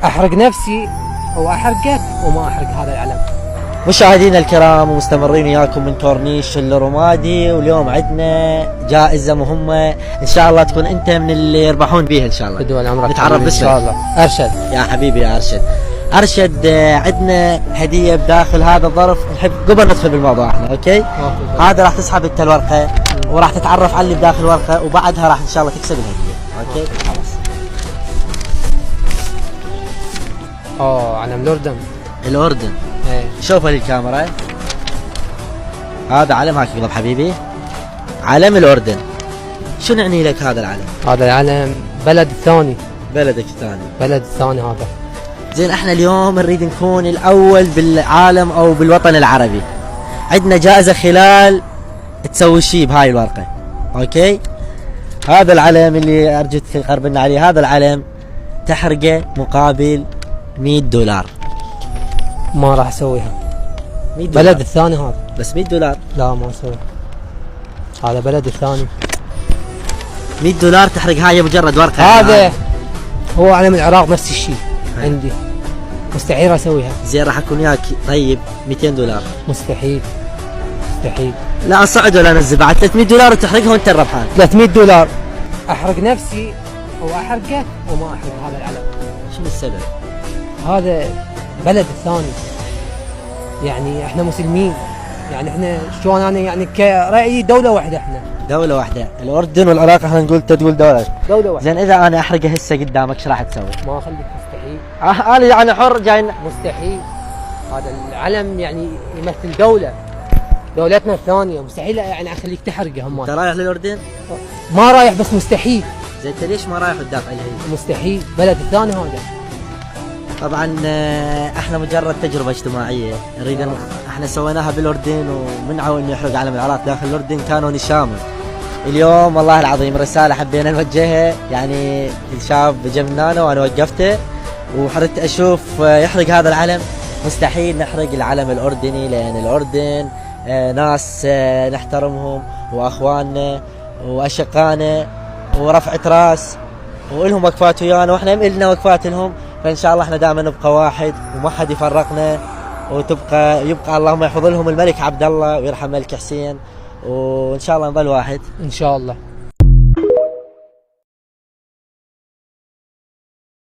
احرق نفسي واحرقك وما احرق هذا العلم. مشاهدينا الكرام ومستمرين وياكم من كورنيش الرمادي، واليوم عندنا جائزة مهمة ان شاء الله تكون انت من اللي يربحون بيها ان شاء الله. بدون عمرك نتعرف باسمك ان شاء الله. ارشد. يا حبيبي يا ارشد. ارشد، عندنا هدية بداخل هذا الظرف، نحب قبل ندخل بالموضوع احنا اوكي؟ هذا راح تسحب انت الورقة وراح تتعرف على اللي بداخل الورقة، وبعدها راح ان شاء الله تكسب الهدية. اوكي خلاص. علم الاردن. الاردن. ايه شوفها للكاميرا. هذا علم، هاك اقلب حبيبي، علم الاردن. شو نعني لك هذا العلم؟ هذا العلم بلد الثاني. بلدك الثاني. بلد الثاني هذا. زين، احنا اليوم نريد نكون الاول بالعالم او بالوطن العربي. عندنا جائزة خلال تسوي شيء بهاي الورقة. اوكي؟ هذا العلم اللي ارجوك تقرب لنا عليه، هذا العلم تحرقه مقابل $100. ما راح اسويها. $100 بلد الثاني هذا. بس $100. لا ما اسويها. هذا بلد الثاني. $100 تحرق هاي مجرد ورقة. هذا هو علم العراق نفس الشيء عندي. مستحيل اسويها. زين راح اكون وياك. طيب $200. مستحيل. مستحيل. لا اصعد ولا انزل بعد $300 وتحرقها وانت الربحان. $300. احرق نفسي واحرقك وما احرق هذا العلم. شنو السبب؟ هذا بلد الثاني، يعني احنا مسلمين، يعني احنا شلون انا يعني كرأيي دولة واحدة. احنا دولة واحدة، الأردن والعراق احنا نقول تقول دولة واحدة. زين إذا أنا أحرقه هسه قدامك شو راح تسوي؟ ما أخليك. مستحيل. أنا يعني حر جاي. مستحيل. هذا العلم يعني يمثل دولة، دولتنا الثانية، مستحيل يعني أخليك تحرقه. هم أنت رايح للأردن؟ ما رايح بس مستحيل. زين أنت ليش ما رايح وتدافع لها؟ مستحيل، بلد الثاني هذا. طبعا احنا مجرد تجربة اجتماعية نريد احنا سويناها بالأردن، ومنعوا انه يحرق علم العراق داخل الأردن، كانوا نشامة. اليوم والله العظيم رسالة حبينا نوجهها، يعني الشاب جبنانا وانا وقفته وحرت اشوف يحرق هذا العلم. مستحيل نحرق العلم الأردني، لأن الأردن ناس نحترمهم واخواننا واشقانا ورفعة راس، والهم وقفات ويانا واحنا إلنا وقفات لهم. فان شاء الله احنا دائما نبقى واحد وما حد يفرقنا، يبقى اللهم يحفظ لهم الملك عبد الله ويرحم الملك حسين، وان شاء الله نظل واحد ان شاء الله.